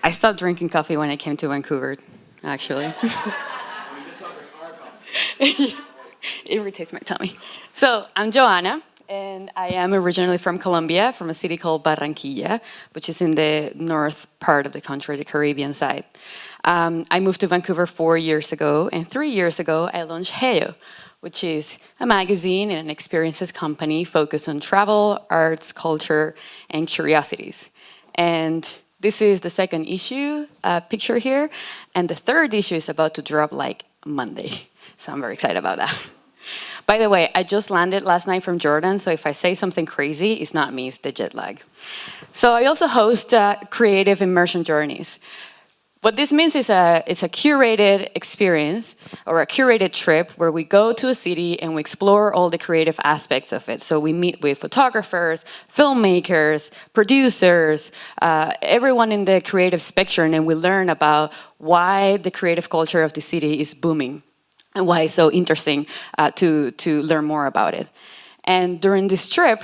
I stopped drinking coffee when I came to Vancouver, actually. It irritates my tummy. So I'm Joanna, and I am originally from Colombia, from a city called Barranquilla, which is in the north part of the country, the Caribbean side. I moved to Vancouver 4 years ago, and 3 years ago I launched Heyo, which is a magazine and an experiences company focused on travel, arts, culture, and curiosities. And this is the second issue picture here, and the third issue is about to drop like Monday. So I'm very excited about that. By the way, I just landed last night from Jordan, so if I say something crazy, it's not me, it's the jet lag. So I also host creative immersion journeys. What this means is it's a curated experience or a curated trip where we go to a city and we explore all the creative aspects of it. So we meet with photographers, filmmakers, producers, everyone in the creative spectrum, and we learn about why the creative culture of the city is booming and why it's so interesting to learn more about it. And during this trip,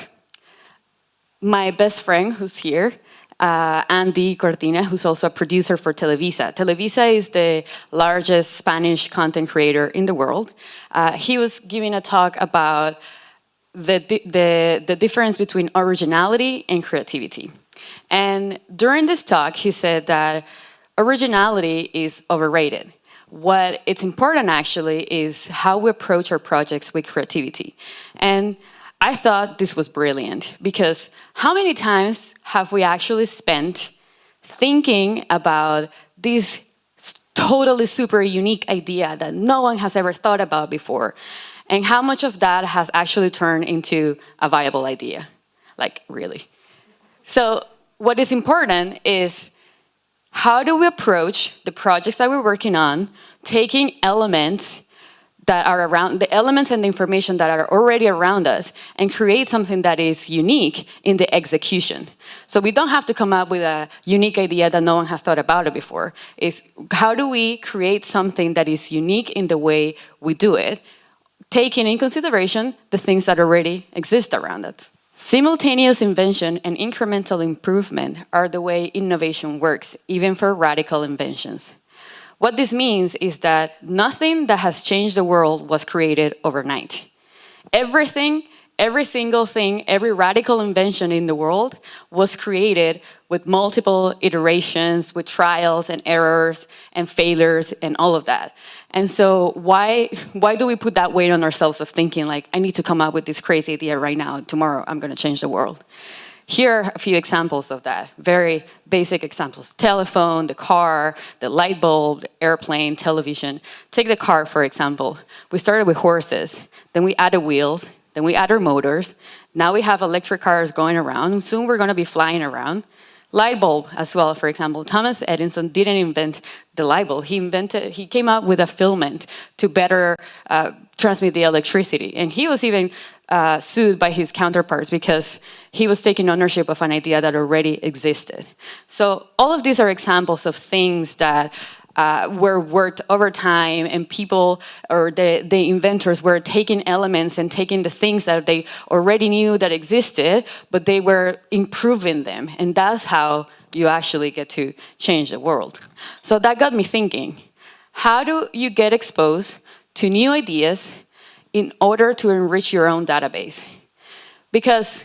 my best friend who's here, Andy Cortina, who's also a producer for Televisa. Televisa is the largest Spanish content creator in the world. He was giving a talk about the difference between originality and creativity. And during this talk, he said that originality is overrated. What it's important actually is how we approach our projects with creativity. And I thought this was brilliant because how many times have we actually spent thinking about this totally super unique idea that no one has ever thought about before, and how much of that has actually turned into a viable idea? Like, really. So what is important is how do we approach the projects that we're working on, taking elements that are around, the elements and the information that are already around us, and create something that is unique in the execution. So we don't have to come up with a unique idea that no one has thought about it before. It's how do we create something that is unique in the way we do it, taking in consideration the things that already exist around it. Simultaneous invention and incremental improvement are the way innovation works, even for radical inventions. What this means is that nothing that has changed the world was created overnight. Everything, every single thing, every radical invention in the world was created with multiple iterations, with trials and errors and failures and all of that. And so why do we put that weight on ourselves of thinking like, I need to come up with this crazy idea right now, tomorrow I'm gonna change the world? Here are a few examples of that, very basic examples. Telephone, the car, the light bulb, the airplane, television. Take the car, for example. We started with horses, then we added wheels, then we added motors. Now we have electric cars going around. Soon we're gonna be flying around. Light bulb as well, for example. Thomas Edison didn't invent the light bulb. He came up with a filament to better transmit the electricity. And he was even sued by his counterparts because he was taking ownership of an idea that already existed. So all of these are examples of things that were worked over time, and people or the inventors were taking elements and taking the things that they already knew that existed, but they were improving them. And that's how you actually get to change the world. So that got me thinking, how do you get exposed to new ideas in order to enrich your own database? Because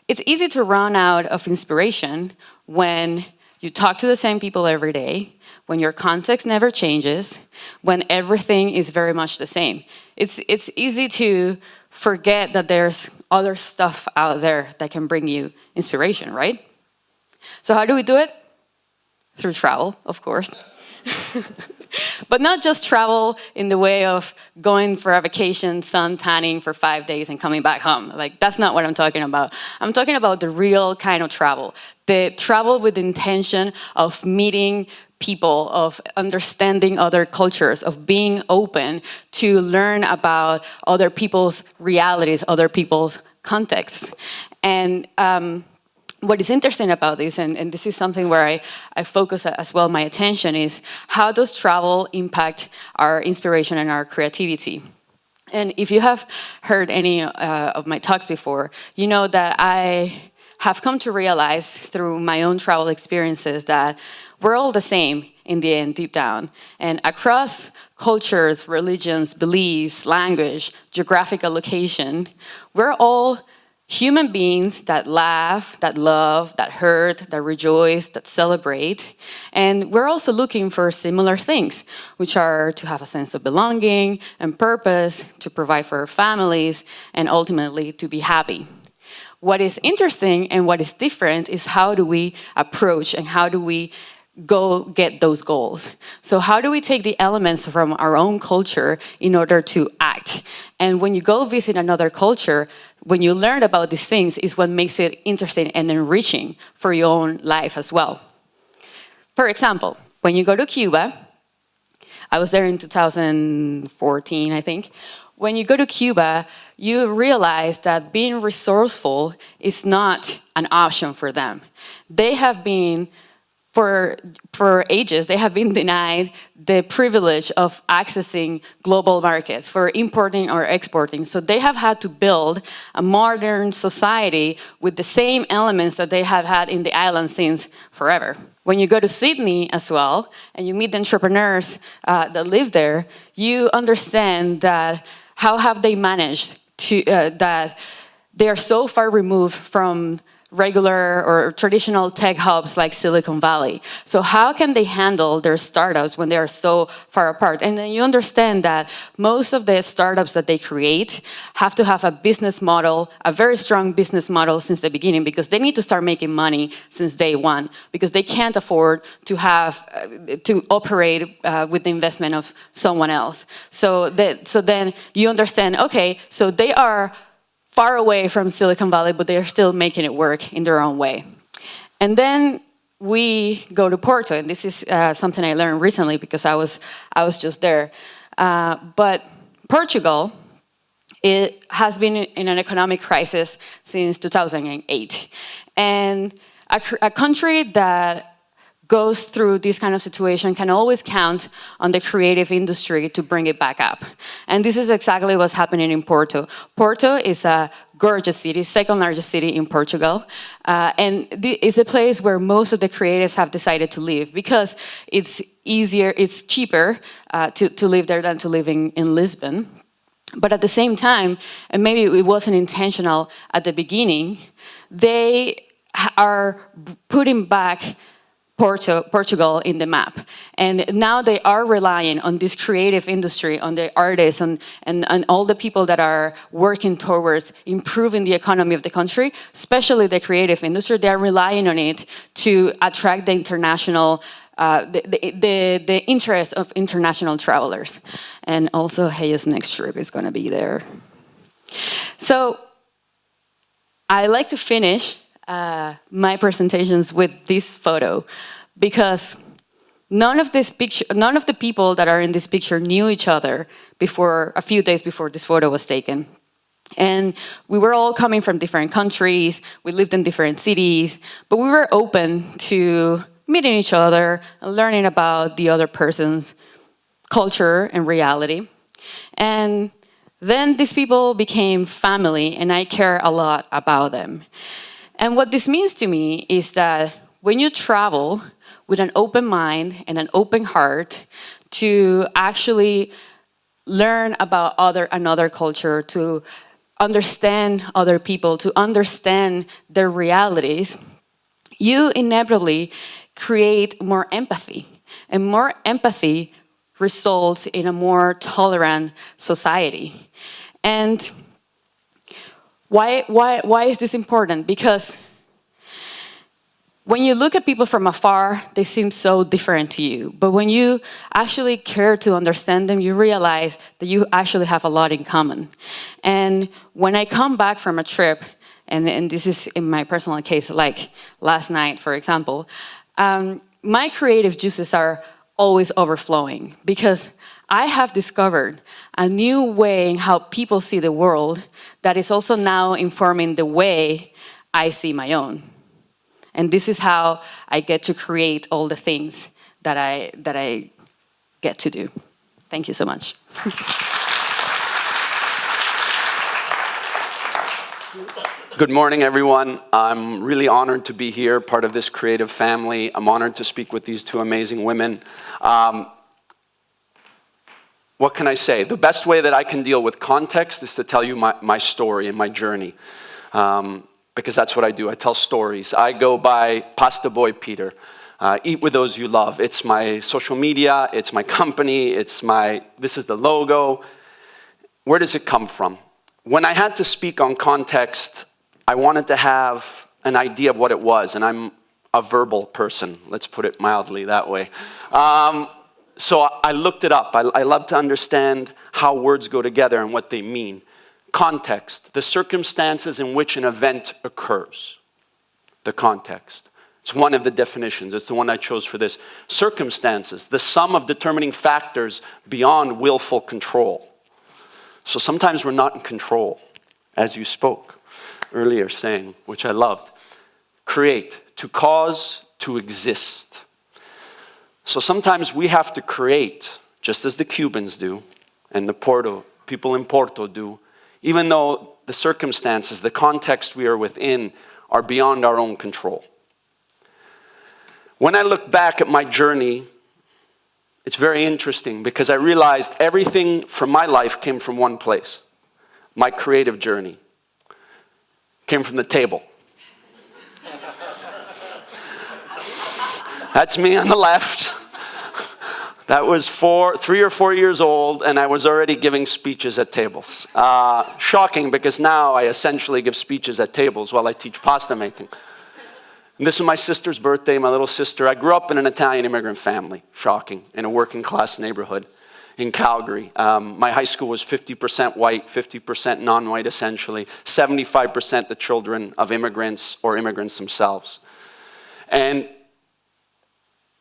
it's easy to run out of inspiration when you talk to the same people every day, when your context never changes, when everything is very much the same. It's easy to forget that there's other stuff out there that can bring you inspiration, right? So how do we do it? Through travel, of course. But not just travel in the way of going for a vacation, sun tanning for 5 days and coming back home. Like, that's not what I'm talking about. I'm talking about the real kind of travel. The travel with the intention of meeting people, of understanding other cultures, of being open to learn about other people's realities, other people's contexts. And what is interesting about this, and this is something where I focus as well my attention, is how does travel impact our inspiration and our creativity? And if you have heard any of my talks before, you know that I have come to realize through my own travel experiences that we're all the same in the end, deep down. And across cultures, religions, beliefs, language, geographical location, we're all human beings that laugh, that love, that hurt, that rejoice, that celebrate. And we're also looking for similar things, which are to have a sense of belonging and purpose, to provide for our families, and ultimately to be happy. What is interesting and what is different is how do we approach and how do we go get those goals. So how do we take the elements from our own culture in order to act? And when you go visit another culture, when you learn about these things is what makes it interesting and enriching for your own life as well. For example, when you go to Cuba, I was there in 2014, I think. When you go to Cuba, you realize that being resourceful is not an option for them. They have been for ages, they have been denied the privilege of accessing global markets for importing or exporting. So they have had to build a modern society with the same elements that they have had in the island since forever. When you go to Sydney as well, and you meet the entrepreneurs that live there, you understand that how have they managed to, that they are so far removed from regular or traditional tech hubs like Silicon Valley. So how can they handle their startups when they are so far apart? And then you understand that most of the startups that they create have to have a business model, a very strong business model since the beginning, because they need to start making money since day one, because they can't afford to have to operate with the investment of someone else. So then you understand, okay, so they are far away from Silicon Valley, but they're still making it work in their own way. And then we go to Porto, and this is something I learned recently because I was just there. But Portugal, it has been in an economic crisis since 2008. And a country that goes through this kind of situation can always count on the creative industry to bring it back up. And this is exactly what's happening in Porto. Porto is a gorgeous city, second largest city in Portugal. And it's a place where most of the creatives have decided to live because it's easier, it's cheaper to live there than to live in Lisbon. But at the same time, and maybe it wasn't intentional at the beginning, they are putting back Portugal in the map. And now they are relying on this creative industry, on the artists and all the people that are working towards improving the economy of the country, especially the creative industry. They are relying on it to attract the international, the interest of international travelers. And also, Heya's next trip is going to be there. So I like to finish my presentations with this photo, because none of the people that are in this picture knew each other before, a few days before this photo was taken. And we were all coming from different countries, we lived in different cities, but we were open to meeting each other and learning about the other person's culture and reality. And then these people became family, and I care a lot about them. And what this means to me is that when you travel with an open mind and an open heart to actually learn about another culture, to understand other people, to understand their realities, you inevitably create more empathy. And more empathy results in a more tolerant society. And why is this important? Because when you look at people from afar, they seem so different to you. But when you actually care to understand them, you realize that you actually have a lot in common. And when I come back from a trip, and this is in my personal case, like last night, for example, my creative juices are always overflowing because I have discovered a new way in how people see the world that is also now informing the way I see my own. And this is how I get to create all the things that I get to do. Thank you so much. Good morning, everyone. I'm really honored to be here, part of this creative family. I'm honored to speak with these two amazing women. What can I say? The best way that I can deal with context is to tell you my story and my journey. Because that's what I do. I tell stories. I go by Pasta Boy Peter. Eat with those you love. It's my social media. It's my company. This is the logo. Where does it come from? When I had to speak on context, I wanted to have an idea of what it was, and I'm a verbal person, let's put it mildly that way. So I looked it up. I love to understand how words go together and what they mean. Context, the circumstances in which an event occurs. The context. It's one of the definitions. It's the one I chose for this. Circumstances, the sum of determining factors beyond willful control. So sometimes we're not in control, as you spoke earlier saying, which I loved. Create, to cause, to exist. So sometimes we have to create, just as the Cubans do, and the people in Porto do, even though the circumstances, the context we are within, are beyond our own control. When I look back at my journey, it's very interesting because I realized everything from my life came from one place. My creative journey came from the table. That's me on the left. That was 3 or 4 years old, and I was already giving speeches at tables. Shocking, because now I essentially give speeches at tables while I teach pasta making. And this was my sister's birthday, my little sister. I grew up in an Italian immigrant family, shocking, in a working class neighborhood in Calgary. My high school was 50% white, 50% non-white essentially, 75% the children of immigrants or immigrants themselves. And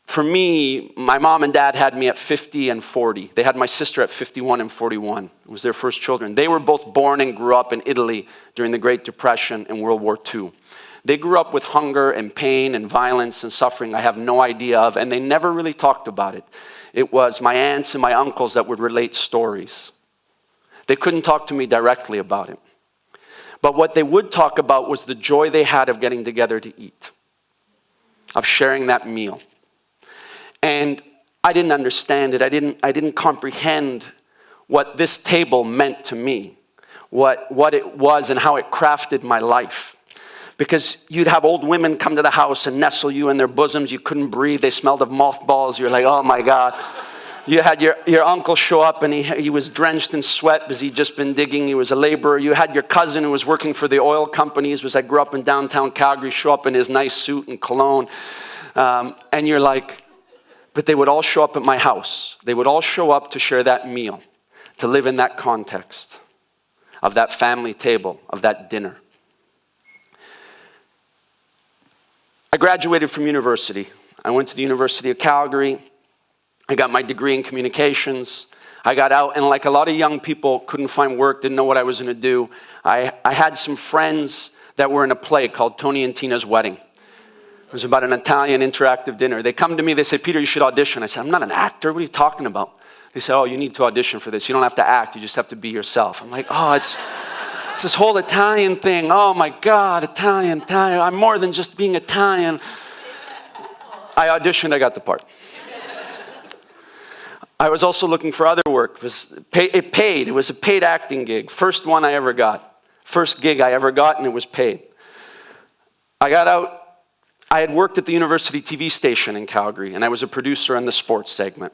for me, my mom and dad had me at 50 and 40. They had my sister at 51 and 41. It was their first children. They were both born and grew up in Italy during the Great Depression and World War II. They grew up with hunger and pain and violence and suffering I have no idea of, and they never really talked about it. It was my aunts and my uncles that would relate stories. They couldn't talk to me directly about it. But what they would talk about was the joy they had of getting together to eat, of sharing that meal. And I didn't understand it. I didn't comprehend what this table meant to me, what it was and how it crafted my life. Because you'd have old women come to the house and nestle you in their bosoms. You couldn't breathe. They smelled of mothballs. You're like, oh my God. You had your uncle show up and he was drenched in sweat because he'd just been digging. He was a laborer. You had your cousin who was working for the oil companies, because I grew up in downtown Calgary, show up in his nice suit and cologne. And you're like, but they would all show up at my house. They would all show up to share that meal, to live in that context of that family table, of that dinner. I graduated from university. I went to the University of Calgary. I got my degree in communications. I got out, and like a lot of young people, couldn't find work, didn't know what I was going to do. I had some friends that were in a play called Tony and Tina's Wedding. It was about an Italian interactive dinner. They come to me, they say, Peter, you should audition. I said, I'm not an actor. What are you talking about? They said, oh, you need to audition for this. You don't have to act. You just have to be yourself. I'm like, oh, it's this whole Italian thing. Oh my God, Italian. I'm more than just being Italian. I auditioned, I got the part. I was also looking for other work. It paid. It was a paid acting gig. First one I ever got. First gig I ever got, and it was paid. I got out. I had worked at the university TV station in Calgary, and I was a producer in the sports segment.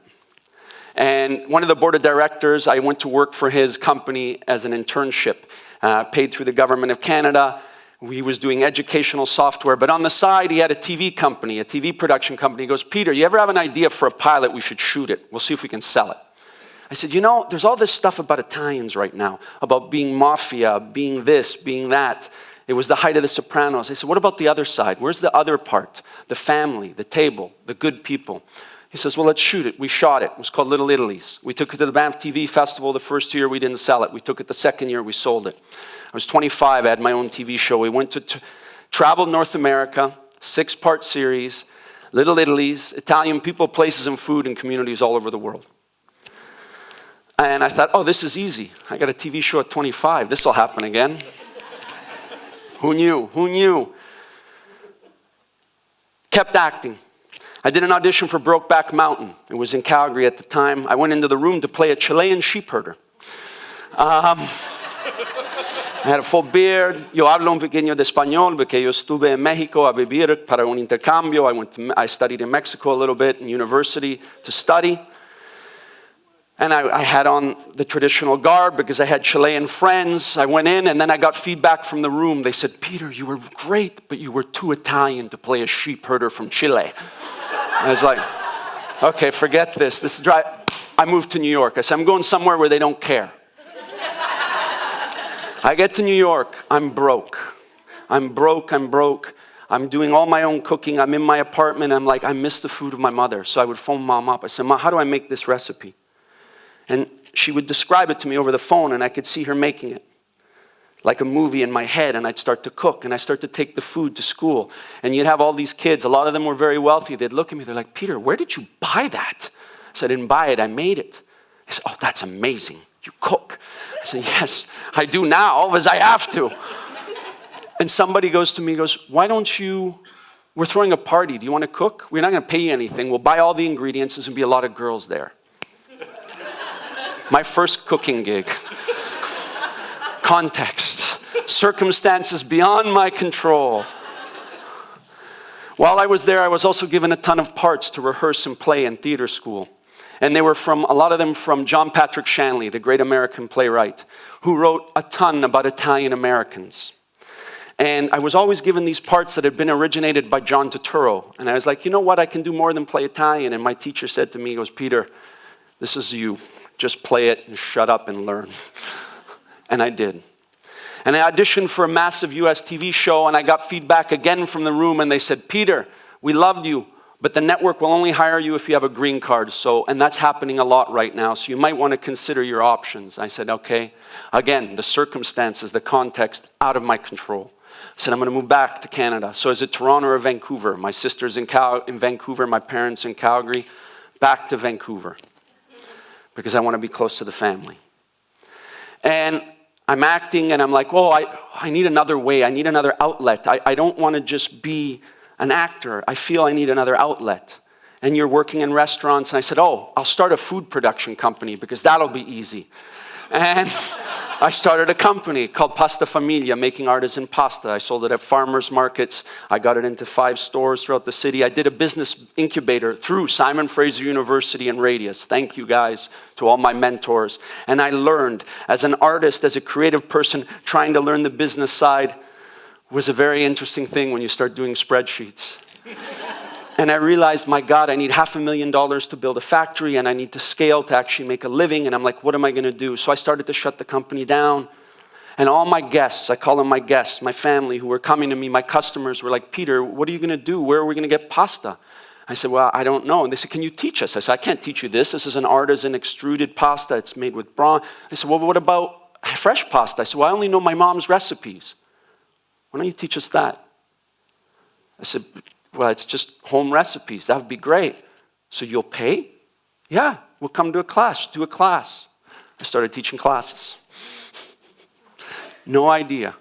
And one of the board of directors, I went to work for his company as an internship, paid through the government of Canada. He was doing educational software, but on the side, he had a TV company, a TV production company. He goes, Peter, you ever have an idea for a pilot? We should shoot it. We'll see if we can sell it. I said, you know, there's all this stuff about Italians right now, about being mafia, being this, being that. It was the height of the Sopranos. I said, what about the other side? Where's the other part? The family, the table, the good people. He says, well, let's shoot it. We shot it. It was called Little Italy's. We took it to the Banff TV Festival the first year. We didn't sell it. We took it the second year. We sold it. I was 25. I had my own TV show. We went to traveled North America, 6-part series, Little Italy's, Italian people, places, and food in communities all over the world. And I thought, oh, this is easy. I got a TV show at 25. This will happen again. Who knew? Who knew? Kept acting. I did an audition for Brokeback Mountain. It was in Calgary at the time. I went into the room to play a Chilean sheep herder. I had a full beard. Yo hablo un pequeño de español porque yo estuve en México a vivir para un intercambio. I studied in Mexico a little bit in university to study. And I had on the traditional garb because I had Chilean friends. I went in and then I got feedback from the room. They said, Peter, you were great, but you were too Italian to play a sheep herder from Chile. I was like, okay, forget this. This is dry. I moved to New York. I said, I'm going somewhere where they don't care. I get to New York. I'm broke. I'm doing all my own cooking. I'm in my apartment. I'm like, I miss the food of my mother. So I would phone Mom up. I said, Mom, how do I make this recipe? And she would describe it to me over the phone, and I could see her making it like a movie in my head, and I'd start to cook, and I'd start to take the food to school. And you'd have all these kids. A lot of them were very wealthy. They'd look at me. They're like, Peter, where did you buy that? I said, I didn't buy it. I made it. They said, oh, that's amazing. You cook. I said, yes, I do now because I have to. And somebody goes to me, why don't you, we're throwing a party. Do you want to cook? We're not going to pay you anything. We'll buy all the ingredients. There's going to be a lot of girls there. My first cooking gig. Context. Circumstances beyond my control. While I was there, I was also given a ton of parts to rehearse and play in theater school. And they were a lot of them from John Patrick Shanley, the great American playwright, who wrote a ton about Italian Americans. And I was always given these parts that had been originated by John Turturro. And I was like, you know what, I can do more than play Italian. And my teacher said to me, he goes, Peter, this is you. Just play it and shut up and learn. And I did. And I auditioned for a massive US TV show, and I got feedback again from the room, and they said, Peter, we loved you, but the network will only hire you if you have a green card. And that's happening a lot right now, so you might want to consider your options. I said, okay. Again, the circumstances, the context, out of my control. I said, I'm going to move back to Canada. So is it Toronto or Vancouver? My sister's in Vancouver, my parents in Calgary. Back to Vancouver, because I want to be close to the family. And I'm acting, and I'm like, oh, I need another way. I need another outlet. I don't want to just be an actor. I feel I need another outlet. And you're working in restaurants. And I said, oh, I'll start a food production company because that'll be easy. And I started a company called Pasta Familia, making artisan pasta. I sold it at farmers markets. I got it into 5 stores throughout the city. I did a business incubator through Simon Fraser University and Radius. Thank you guys to all my mentors. And I learned as an artist, as a creative person, trying to learn the business side was a very interesting thing when you start doing spreadsheets. And I realized, my God, I need $500,000 to build a factory, and I need to scale to actually make a living. And I'm like, what am I going to do? So I started to shut the company down. And all my guests, I call them my guests, my family who were coming to me, my customers were like, Peter, what are you going to do? Where are we going to get pasta? I said, well, I don't know. And they said, can you teach us? I said, I can't teach you this. This is an artisan extruded pasta. It's made with brawn. They said, well, what about fresh pasta? I said, well, I only know my mom's recipes. Why don't you teach us that? I said, well, it's just home recipes. That would be great. So you'll pay? Yeah, we'll come to a class. Do a class. I started teaching classes. No idea.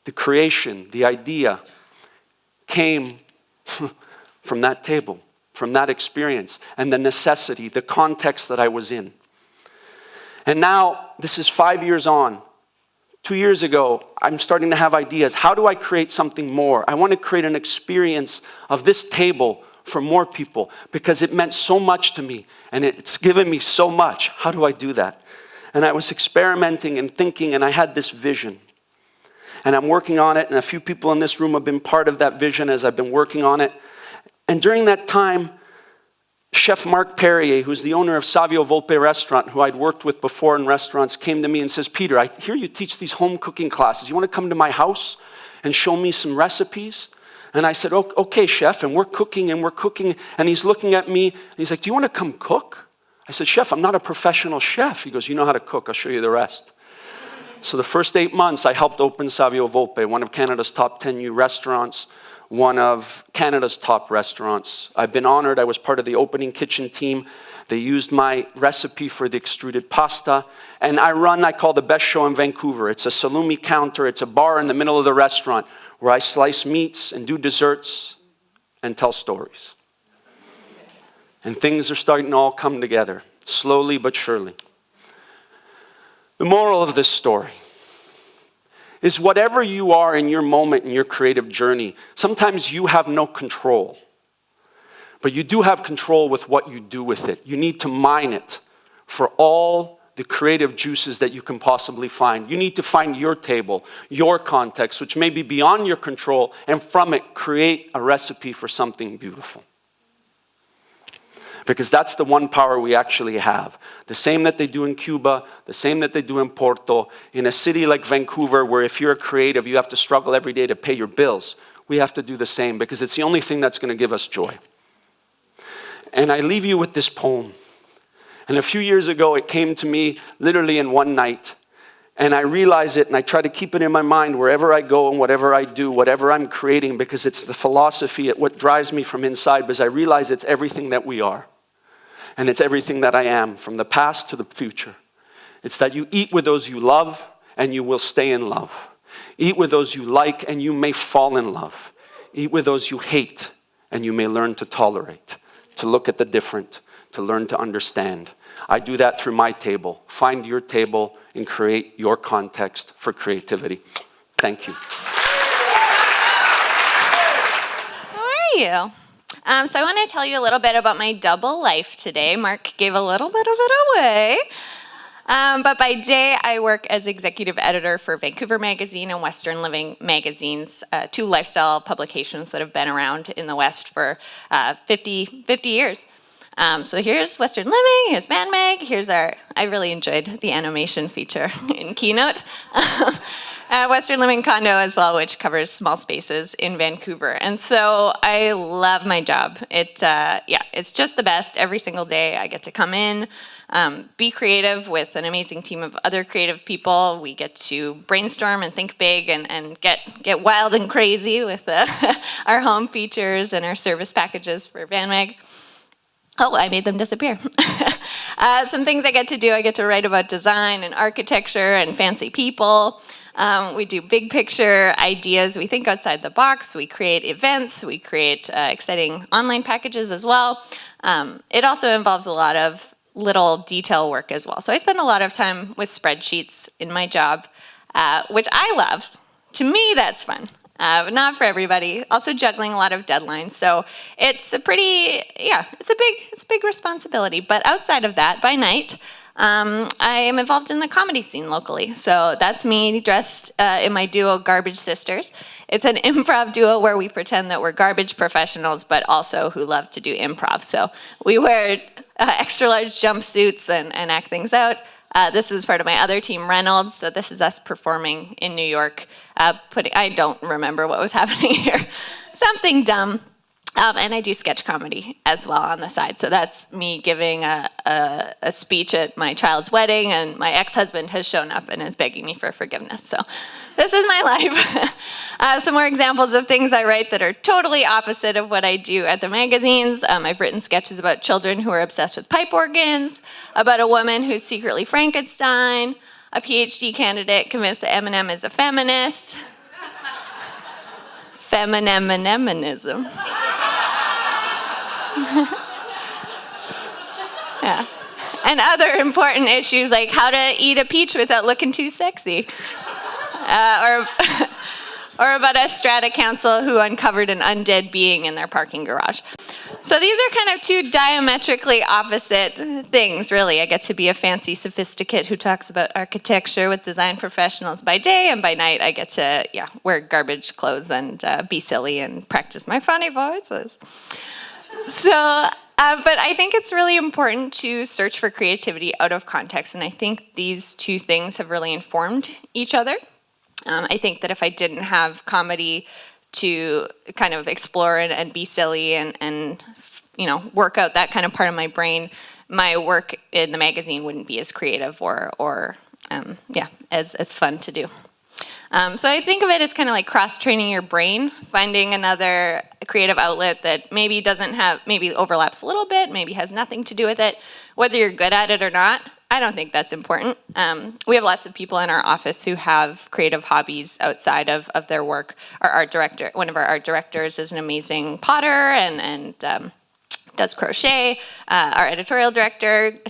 The creation, the idea came from that table, from that experience, and the necessity, the context that I was in. And now, this is 5 years on. 2 years ago, I'm starting to have ideas. How do I create something more? I want to create an experience of this table for more people because it meant so much to me and it's given me so much. How do I do that? And I was experimenting and thinking, and I had this vision. And I'm working on it, and a few people in this room have been part of that vision as I've been working on it. And during that time, Chef Mark Perrier, who's the owner of Savio Volpe restaurant, who I'd worked with before in restaurants, came to me and says, Peter, I hear you teach these home cooking classes. You want to come to my house and show me some recipes? And I said, okay, chef, and we're cooking, and he's looking at me, and he's like, do you want to come cook? I said, chef, I'm not a professional chef. He goes, you know how to cook, I'll show you the rest. So the first 8 months, I helped open Savio Volpe, one of Canada's top 10 new restaurants, one of Canada's top restaurants. I've been honored. I was part of the opening kitchen team. They used my recipe for the extruded pasta. And I call the best show in Vancouver. It's a salumi counter. It's a bar in the middle of the restaurant where I slice meats and do desserts and tell stories. And things are starting to all come together, slowly but surely. The moral of this story is whatever you are in your moment in your creative journey, sometimes you have no control. But you do have control with what you do with it. You need to mine it for all the creative juices that you can possibly find. You need to find your table, your context, which may be beyond your control, and from it, create a recipe for something beautiful. Because that's the one power we actually have. The same that they do in Cuba, the same that they do in Porto. In a city like Vancouver, where if you're a creative, you have to struggle every day to pay your bills, we have to do the same because it's the only thing that's going to give us joy. And I leave you with this poem. And a few years ago, it came to me literally in one night. And I realize it, and I try to keep it in my mind wherever I go and whatever I do, whatever I'm creating, because it's the philosophy, what drives me from inside, because I realize it's everything that we are. And it's everything that I am, from the past to the future. It's that you eat with those you love, and you will stay in love. Eat with those you like, and you may fall in love. Eat with those you hate, and you may learn to tolerate, to look at the different, to learn to understand. I do that through my table. Find your table and create your context for creativity. Thank you. How are you? So I want to tell you a little bit about my double life today. Mark gave a little bit of it away. But by day, I work as executive editor for Vancouver Magazine and Western Living magazines, two lifestyle publications that have been around in the West for 50 years. So here's Western Living, here's Van Mag, I really enjoyed the animation feature in Keynote. Western Living Condo as well, which covers small spaces in Vancouver. And so I love my job. It's just the best. Every single day I get to come in, be creative with an amazing team of other creative people. We get to brainstorm and think big and get wild and crazy with our home features and our service packages for Van Mag. Oh, I made them disappear. Some things I get to write about design and architecture and fancy people. We do big picture ideas. We think outside the box. We create events. We create exciting online packages as well. It also involves a lot of little detail work as well. So I spend a lot of time with spreadsheets in my job, which I love. To me, that's fun. But not for everybody. Also juggling a lot of deadlines. So it's a big responsibility. But outside of that, by night, I am involved in the comedy scene locally. So that's me dressed in my duo Garbage Sisters. It's an improv duo where we pretend that we're garbage professionals, but also who love to do improv. So we wear extra large jumpsuits and act things out. This is part of my other team, Reynolds. So this is us performing in New York. I don't remember what was happening here. Something dumb. And I do sketch comedy as well on the side. So that's me giving a speech at my child's wedding, and my ex-husband has shown up and is begging me for forgiveness. So this is my life. Some more examples of things I write that are totally opposite of what I do at the magazines. I've written sketches about children who are obsessed with pipe organs, about a woman who's secretly Frankenstein, a PhD candidate convinced that Eminem is a feminist. Feminism. Yeah. And other important issues like how to eat a peach without looking too sexy. Or about a strata council who uncovered an undead being in their parking garage. So these are kind of two diametrically opposite things, really. I get to be a fancy sophisticate who talks about architecture with design professionals by day, and by night I get to wear garbage clothes and be silly and practice my funny voices. So, but I think it's really important to search for creativity out of context, and I think these two things have really informed each other. I think that if I didn't have comedy to kind of explore and be silly and work out that kind of part of my brain, my work in the magazine wouldn't be as creative or as fun to do. So I think of it as kind of like cross-training your brain, finding another creative outlet that maybe maybe overlaps a little bit, maybe has nothing to do with it. Whether you're good at it or not, I don't think that's important. We have lots of people in our office who have creative hobbies outside of their work. Our art director, one of our art directors, is an amazing potter and does crochet. Our editorial director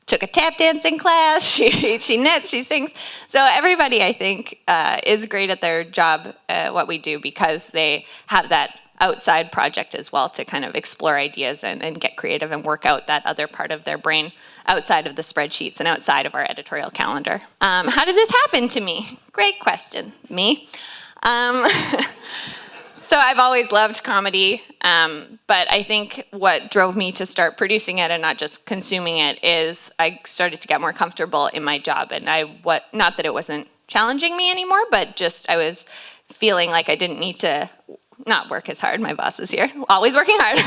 took a tap dancing class. She knits, she sings. So everybody, I think, is great at their job, what we do, because they have that outside project as well to kind of explore ideas and get creative and work out that other part of their brain outside of the spreadsheets and outside of our editorial calendar. How did this happen to me? Great question, me. So I've always loved comedy, but I think what drove me to start producing it and not just consuming it is I started to get more comfortable in my job, and not that it wasn't challenging me anymore, but just I was feeling like I didn't need to not work as hard. My boss is here, always working hard.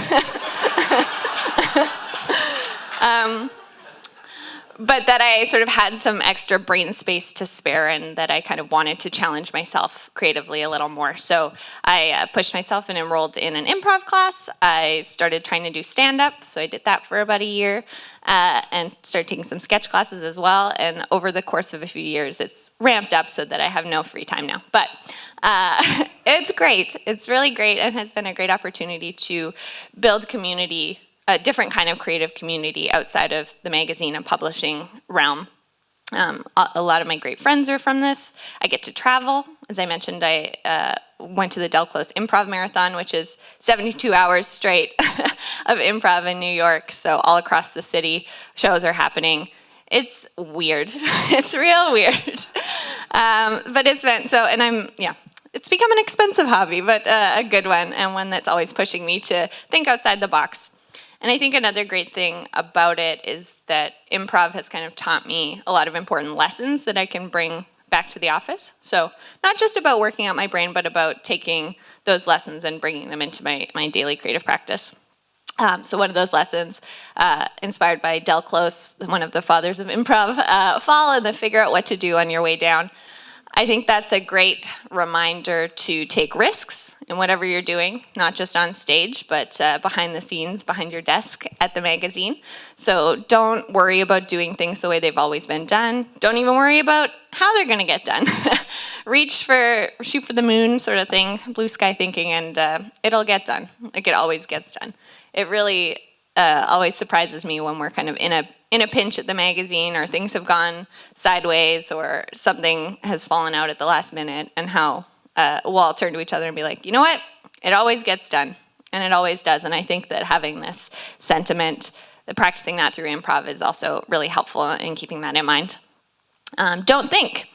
But that I sort of had some extra brain space to spare, and that I kind of wanted to challenge myself creatively a little more. So I pushed myself and enrolled in an improv class. I started trying to do stand-up, so I did that for about a year, and started taking some sketch classes as well. And over the course of a few years, it's ramped up so that I have no free time now. But it's great. It's really great, and has been a great opportunity to build community, a different kind of creative community outside of the magazine and publishing realm. A lot of my great friends are from this. I get to travel. As I mentioned, I went to the Del Close Improv Marathon, which is 72 hours straight of improv in New York. So all across the city, shows are happening. It's weird. It's real weird. But it's been, it's become an expensive hobby, but a good one, and one that's always pushing me to think outside the box. And I think another great thing about it is that improv has kind of taught me a lot of important lessons that I can bring back to the office. So not just about working out my brain, but about taking those lessons and bringing them into my daily creative practice. So one of those lessons, inspired by Del Close, one of the fathers of improv, fall and then figure out what to do on your way down. I think that's a great reminder to take risks in whatever you're doing, not just on stage, but behind the scenes, behind your desk at the magazine. So don't worry about doing things the way they've always been done. Don't even worry about how they're going to get done. Shoot for the moon sort of thing, blue sky thinking, and it'll get done. Like it always gets done. It really always surprises me when we're kind of in a pinch at the magazine, or things have gone sideways, or something has fallen out at the last minute, and how we'll all turn to each other and be like, you know what? It always gets done, and it always does. And I think that having this sentiment, practicing that through improv, is also really helpful in keeping that in mind. Don't think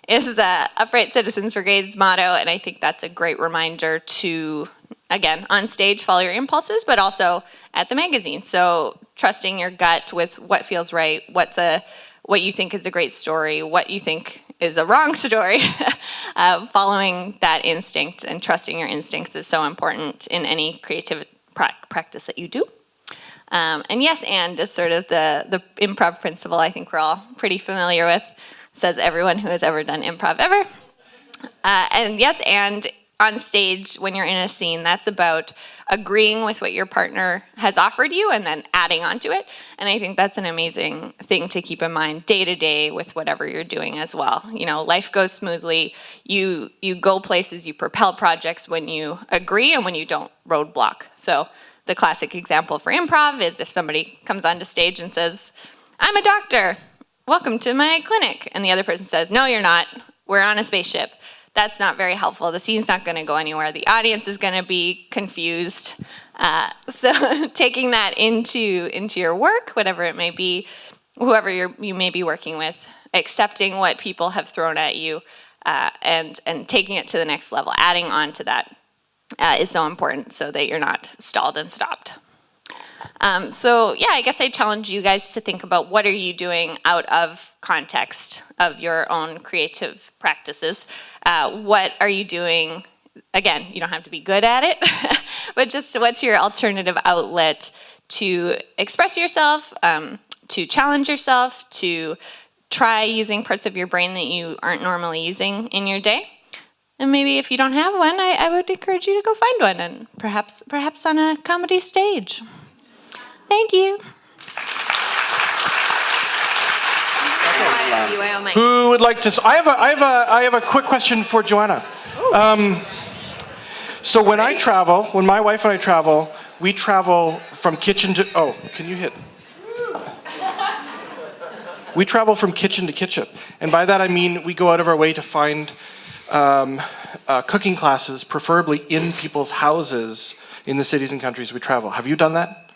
is Upright Citizens Brigade's motto, and I think that's a great reminder to, again, on stage, follow your impulses, but also at the magazine. So trusting your gut with what feels right, what you think is a great story, what you think is a wrong story. Following that instinct and trusting your instincts is so important in any creative practice that you do. And yes, and is sort of the improv principle I think we're all pretty familiar with. Says everyone who has ever done improv ever. And yes, and on stage, when you're in a scene, that's about agreeing with what your partner has offered you and then adding onto it. And I think that's an amazing thing to keep in mind day to day with whatever you're doing as well. You know, life goes smoothly. You go places, you propel projects when you agree and when you don't roadblock. So the classic example for improv is if somebody comes onto stage and says, "I'm a doctor, welcome to my clinic," and the other person says, "No, you're not, we're on a spaceship." That's not very helpful. The scene's not going to go anywhere. The audience is going to be confused. So taking that into your work, whatever it may be, whoever you may be working with, accepting what people have thrown at you, and taking it to the next level, adding on to that is so important so that you're not stalled and stopped. So yeah, I guess I challenge you guys to think about what are you doing out of context of your own creative practices. What are you doing? Again, you don't have to be good at it, but just what's your alternative outlet to express yourself, to challenge yourself, to try using parts of your brain that you aren't normally using in your day. And maybe if you don't have one, I would encourage you to go find one, and perhaps on a comedy stage. Thank you. Who would like to? I have a quick question for Joanna. So when my wife and I travel, we travel from kitchen to. Oh, can you hit? We travel from kitchen to kitchen, and by that I mean we go out of our way to find cooking classes, preferably in people's houses in the cities and countries we travel. Have you done that?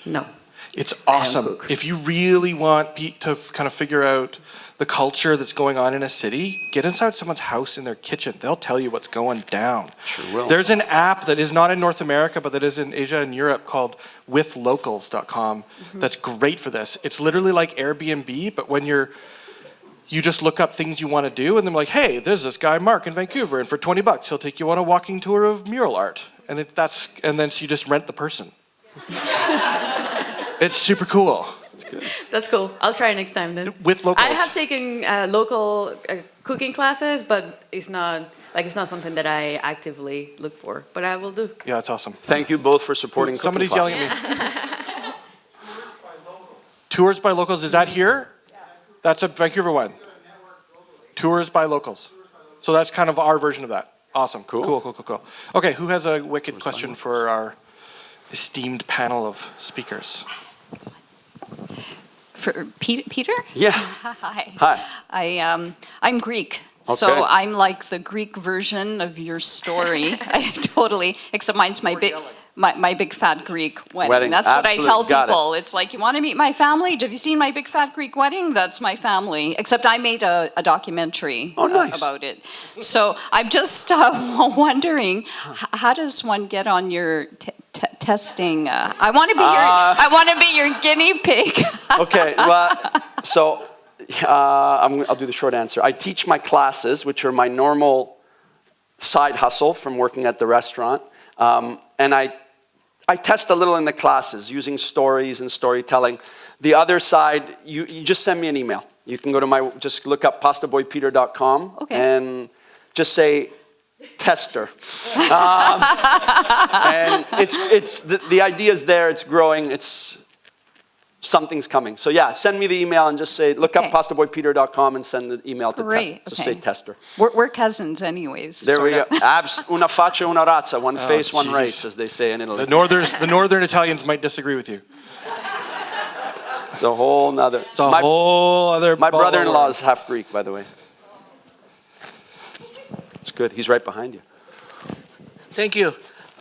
No. It's awesome. If you really want to kind of figure out the culture that's going on in a city, get inside someone's house in their kitchen. They'll tell you what's going down. Sure will. There's an app that is not in North America, but that is in Asia and Europe called withlocals.com. That's great for this. It's literally like Airbnb, but when you just look up things you want to do, and they're like, hey, there's this guy Mark in Vancouver, and for $20 he'll take you on a walking tour of mural art. And then so you just rent the person. It's super cool. That's cool. I'll try next time then. With locals. I have taken local cooking classes, but it's not something that I actively look for. But I will do. Yeah, it's awesome. Thank you both for supporting Somebody's cooking yelling classes. at me. Tours by locals. Is that here? That's a Vancouver one. Tours by locals. So that's kind of our version of that. Awesome. Cool. Okay, who has a wicked question for our esteemed panel of speakers? For Peter? Yeah. Hi. I'm Greek. Okay. So I'm like the Greek version of your story. Except mine's my big fat Greek wedding. That's what I tell people. It's like, you want to meet my family? Have you seen my big fat Greek wedding? That's my family. Except I made a documentary about it. So I'm just wondering, how does one get on your testing? I want to be your guinea pig. Okay, well, so I'll do the short answer. I teach my classes, which are my normal side hustle from working at the restaurant, and I test a little in the classes using stories and storytelling. The other side, you just send me an email. You can go to just look up pastaboypeter.com and just say tester. And it's the idea is there, it's growing, something's coming. So yeah, send me the email and just say, look up pastaboypeter.com and send the email to tester. Just say tester. We're cousins anyways. There we go. Una faccia, una razza. One face, one race, as they say in Italy. The northern Italians might disagree with you. It's a whole nother. My brother-in-law is half Greek, by the way. It's good. He's right behind you. Thank you.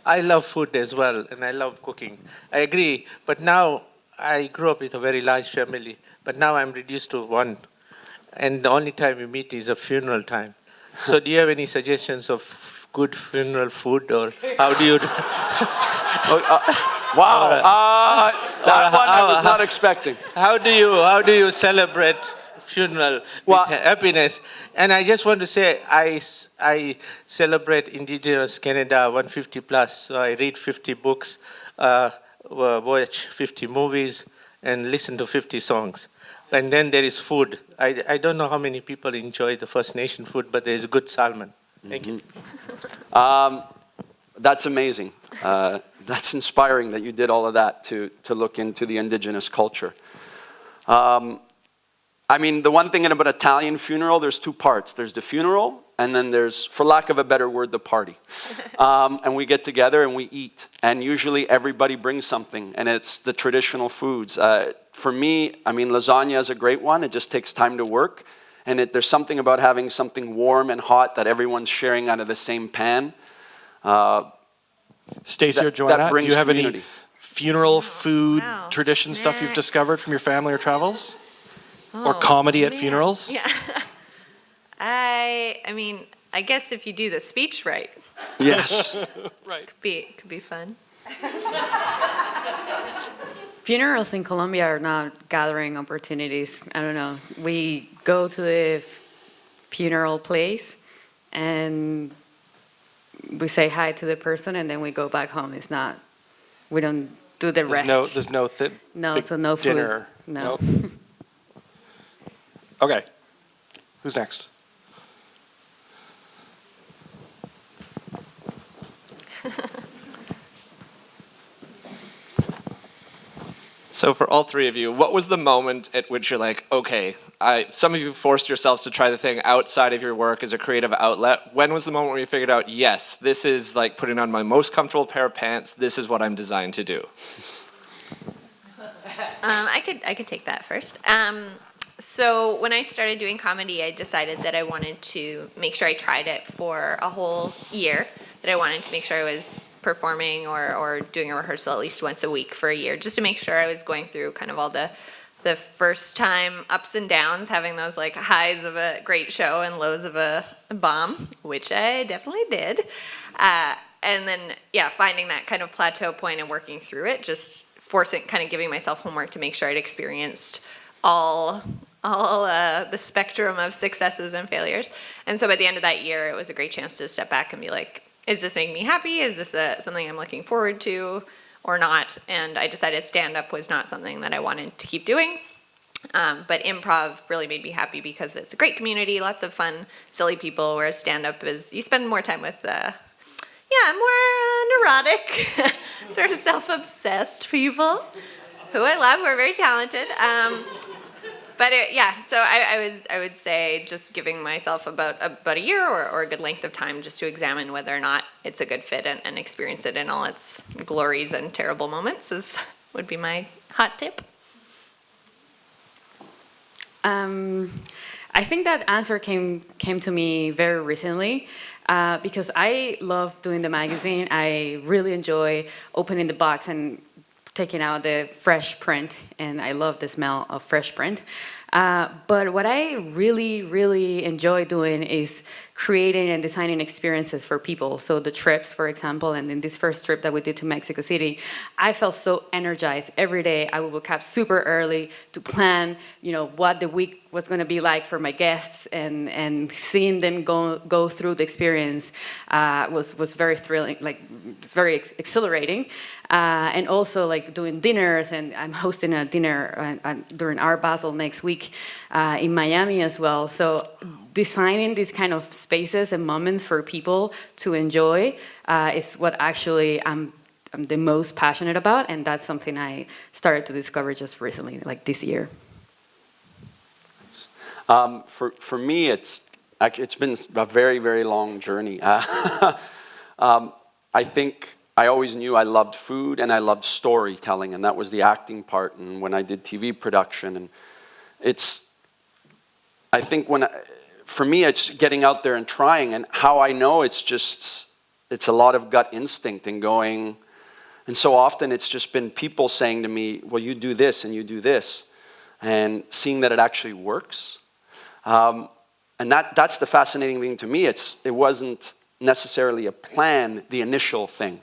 I love food as well, and I love cooking. I agree, but now I grew up with a very large family, but now I'm reduced to one. And the only time we meet is a funeral time. So do you have any suggestions of good funeral food, or how do you... Wow, that one I was not expecting. How do you celebrate funeral with happiness? And I just want to say, I celebrate Indigenous Canada 150 plus, so I read 50 books, watch 50 movies, and listen to 50 songs. And then there is food. I don't know how many people enjoy the First Nation food, but there is good salmon. Thank you. That's amazing. That's inspiring that you did all of that to look into the indigenous culture. I mean, the one thing about Italian funeral, there's two parts. There's the funeral, and then there's, for lack of a better word, the party. And we get together and we eat. And usually everybody brings something, and it's the traditional foods. For me, I mean, lasagna is a great one. It just takes time to work. And there's something about having something warm and hot that everyone's sharing out of the same pan. Stacey or Joanna, do you have community. any funeral food tradition stuff you've discovered from your family or travels? Or comedy at funerals? Yeah. I mean, I guess if you do the speech right. Yes. Right. Could be fun. Funerals in Colombia are not gathering opportunities. I don't know. We go to the funeral place and we say hi to the person and then we go back home. We don't do the rest. There's no no dinner. Food. No. Nope. Okay. Who's next? So for all three of you, what was the moment at which you're like, okay, some of you forced yourselves to try the thing outside of your work as a creative outlet. When was the moment where you figured out, yes, this is like putting on my most comfortable pair of pants, this is what I'm designed to do? I could take that first. So when I started doing comedy, I decided that I wanted to make sure I tried it for a whole year, that I wanted to make sure I was performing or doing a rehearsal at least once a week for a year, just to make sure I was going through kind of all the first time ups and downs, having those like highs of a great show and lows of a bomb, which I definitely did. And then, yeah, finding that kind of plateau point and working through it, just kind of giving myself homework to make sure I'd experienced all the spectrum of successes and failures. And so by the end of that year, it was a great chance to step back and be like, is this making me happy? Is this something I'm looking forward to or not? And I decided stand-up was not something that I wanted to keep doing. But improv really made me happy because it's a great community, lots of fun, silly people, whereas stand-up is, you spend more time with, more neurotic, sort of self-obsessed people who I love, who are very talented. But so I would say just giving myself about a year or a good length of time just to examine whether or not it's a good fit and experience it in all its glories and terrible moments would be my hot tip. I think that answer came to me very recently because I love doing the magazine. I really enjoy opening the box and taking out the fresh print, and I love the smell of fresh print. But what I really, really enjoy doing is creating and designing experiences for people. So the trips, for example, and in this first trip that we did to Mexico City, I felt so energized. Every day I would wake up super early to plan, what the week was going to be like for my guests, and seeing them go through the experience was very thrilling, it's very exhilarating. And also like doing dinners, and I'm hosting a dinner during Art Basel next week in Miami as well. So designing these kind of spaces and moments for people to enjoy is what actually I'm the most passionate about, and that's something I started to discover just recently, like this year. For me, it's been a very, very long journey. I think I always knew I loved food and I loved storytelling, and that was the acting part. And when I did TV production, and I think for me, it's getting out there and trying. And how I know it's a lot of gut instinct and going. And so often it's just been people saying to me, well, you do this and you do this, and seeing that it actually works. And that's the fascinating thing to me. It wasn't necessarily a plan, the initial thing.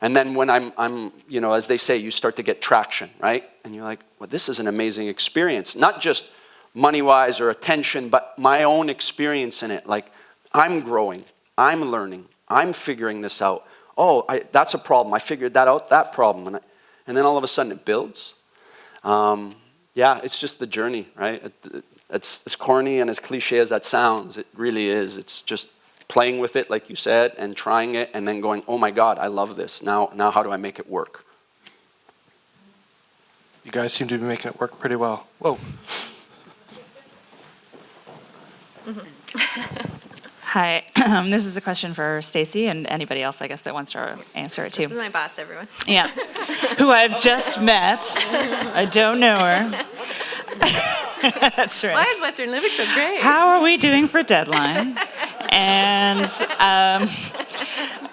And then when I'm as they say, you start to get traction, right? And you're like, well, this is an amazing experience. Not just money-wise or attention, but my own experience in it. Like, I'm growing, I'm learning, I'm figuring this out. Oh, that's a problem. I figured that out, that problem. And then all of a sudden it builds. It's just the journey, right? It's as corny and as cliche as that sounds, it really is. It's just playing with it, like you said, and trying it, and then going, oh my God, I love this. Now how do I make it work? You guys seem to be making it work pretty well. Whoa. Hi, this is a question for Stacy and anybody else, I guess, that wants to answer it too. This is my boss, everyone. Yeah, who I've just met. I don't know her. That's right. Why is Western Living so great? How are we doing for deadline? And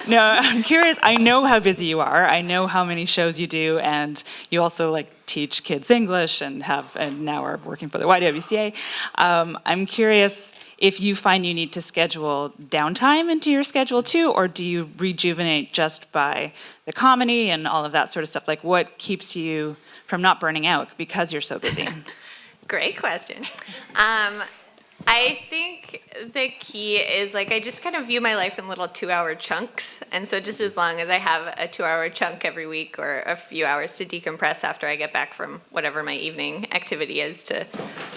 no, I'm curious. I know how busy you are. I know how many shows you do, and you also teach kids English and now are working for the YWCA. I'm curious if you find you need to schedule downtime into your schedule too, or do you rejuvenate just by the comedy and all of that sort of stuff? What keeps you from not burning out because you're so busy? Great question. I think the key is I just kind of view my life in little 2-hour chunks. And so just as long as I have a 2-hour chunk every week or a few hours to decompress after I get back from whatever my evening activity is, to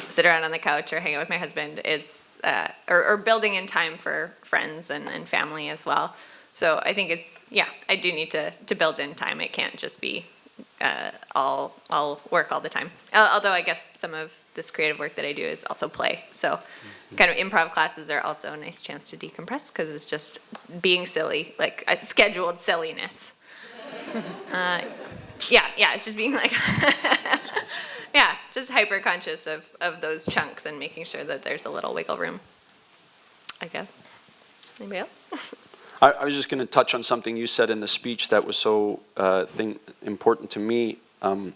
sit around on the couch or hang out with my husband, it's or building in time for friends and family as well. So I think I do need to build in time. It can't just be all work all the time. Although I guess some of this creative work that I do is also play. So kind of improv classes are also a nice chance to decompress because it's just being silly, like a scheduled silliness. It's just being like, just hyper conscious of those chunks and making sure that there's a little wiggle room, I guess. Anybody else? I was just going to touch on something you said in the speech that was so important to me.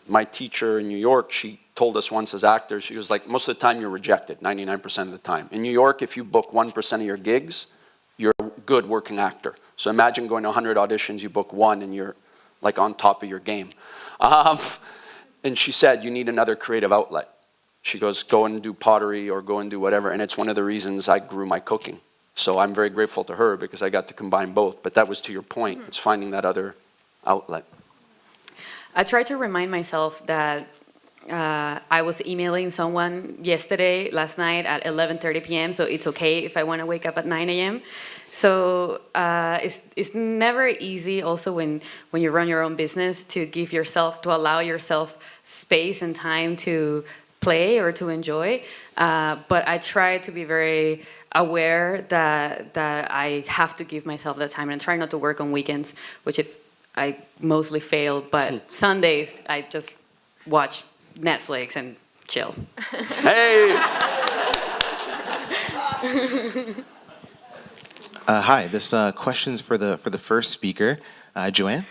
My teacher in New York, she told us once as actors, she was like, most of the time you're rejected, 99% of the time. In New York, if you book 1% of your gigs, you're a good working actor. So imagine going to 100 auditions, you book one, and you're like on top of your game. And she said, you need another creative outlet. She goes, go and do pottery or go and do whatever. And it's one of the reasons I grew my cooking. So I'm very grateful to her because I got to combine both. But that was to your point. It's finding that other outlet. I try to remind myself that I was emailing someone last night at 11:30 p.m. So it's okay if I want to wake up at 9 a.m. So it's never easy also when you run your own business to allow yourself space and time to play or to enjoy. But I try to be very aware that I have to give myself that time and try not to work on weekends, which I mostly fail. But Sundays, I just watch Netflix and chill. Hey! Hi, this question's for the first speaker, Joanne.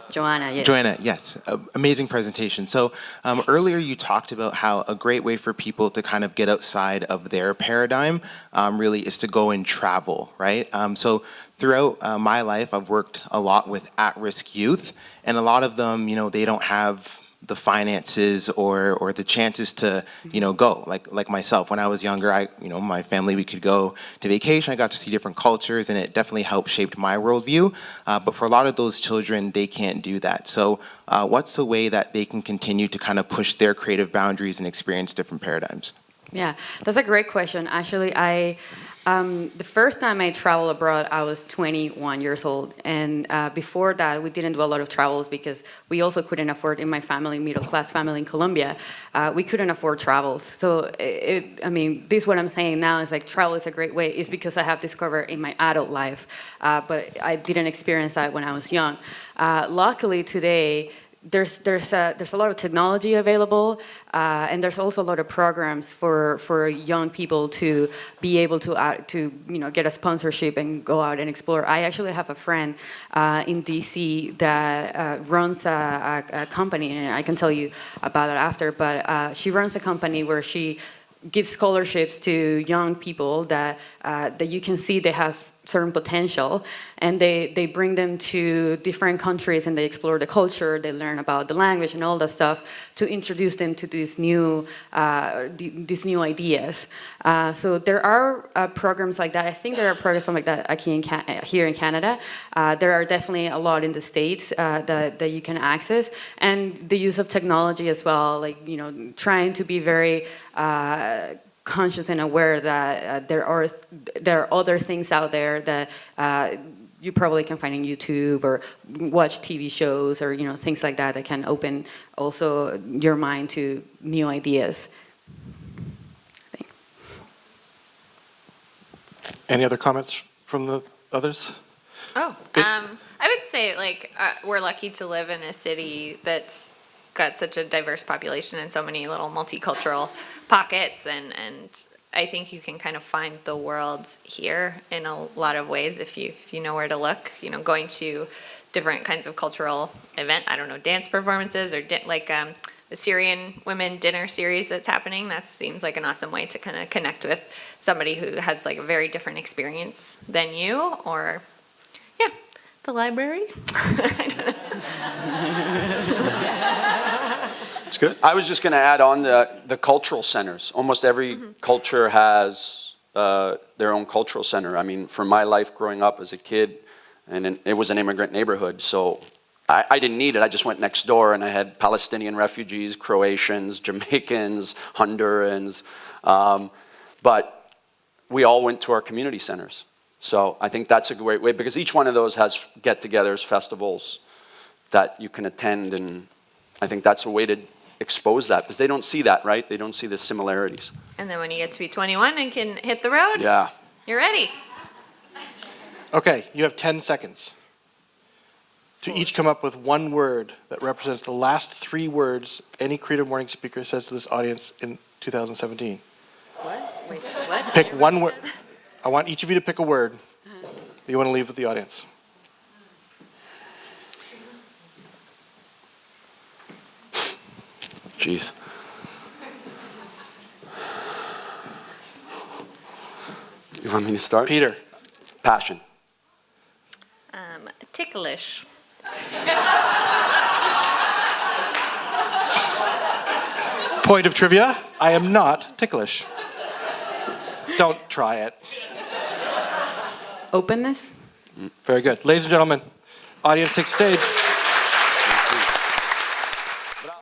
Joanna, yes. Joanna, yes. Amazing presentation. So earlier you talked about how a great way for people to kind of get outside of their paradigm really is to go and travel, right? So throughout my life, I've worked a lot with at-risk youth, and a lot of them, they don't have the finances or the chances to, go. Like myself, when I was younger, my family, we could go to vacation. I got to see different cultures, and it definitely helped shape my worldview. But for a lot of those children, they can't do that. So what's the way that they can continue to kind of push their creative boundaries and experience different paradigms? Yeah, that's a great question. Actually, the first time I traveled abroad, I was 21 years old. And before that, we didn't do a lot of travels because we also couldn't afford, in my family, middle-class family in Colombia, we couldn't afford travels. So, this is what I'm saying now is like travel is a great way. It's because I have discovered in my adult life, but I didn't experience that when I was young. Luckily, today, there's a lot of technology available, and there's also a lot of programs for young people to be able to get a sponsorship and go out and explore. I actually have a friend in DC that runs a company, and I can tell you about it after. But she runs a company where she gives scholarships to young people that you can see they have certain potential, and they bring them to different countries and they explore the culture, they learn about the language and all that stuff to introduce them to these new ideas. So there are programs like that. I think there are programs like that here in Canada. There are definitely a lot in the States that you can access, and the use of technology as well, like trying to be very conscious and aware that there are other things out there that you probably can find on YouTube or watch TV shows or things like that can open also your mind to new ideas. Any other comments from the others? I would say we're lucky to live in a city that's got such a diverse population and so many little multicultural pockets, and I think you can kind of find the world here in a lot of ways if you know where to look. Going to different kinds of cultural event, dance performances or the Syrian women dinner series that's happening. That seems like an awesome way to kind of connect with somebody who has like a very different experience than you, or the library. I don't know. It's good. I was just going to add on the cultural centers. Almost every culture has their own cultural center. I mean, for my life growing up as a kid, and it was an immigrant neighborhood, so I didn't need it. I just went next door and I had Palestinian refugees, Croatians, Jamaicans, Hondurans, but we all went to our community centers. So I think that's a great way, because each one of those has get-togethers, festivals that you can attend, and I think that's a way to expose that, because they don't see that, right? They don't see the similarities. And then when you get to be 21 and can hit the road, Yeah. you're ready. Okay, you have 10 seconds to each come up with one word that represents the last 3 words any Creative Morning speaker says to this audience in 2017. What? Wait, what? Pick one word. I want each of you to pick a word that you want to leave with the audience. Jeez. You want me to start? Peter. Passion. Ticklish. Point of trivia, I am not ticklish. Don't try it. Openness? Very good. Ladies and gentlemen, audience, take stage.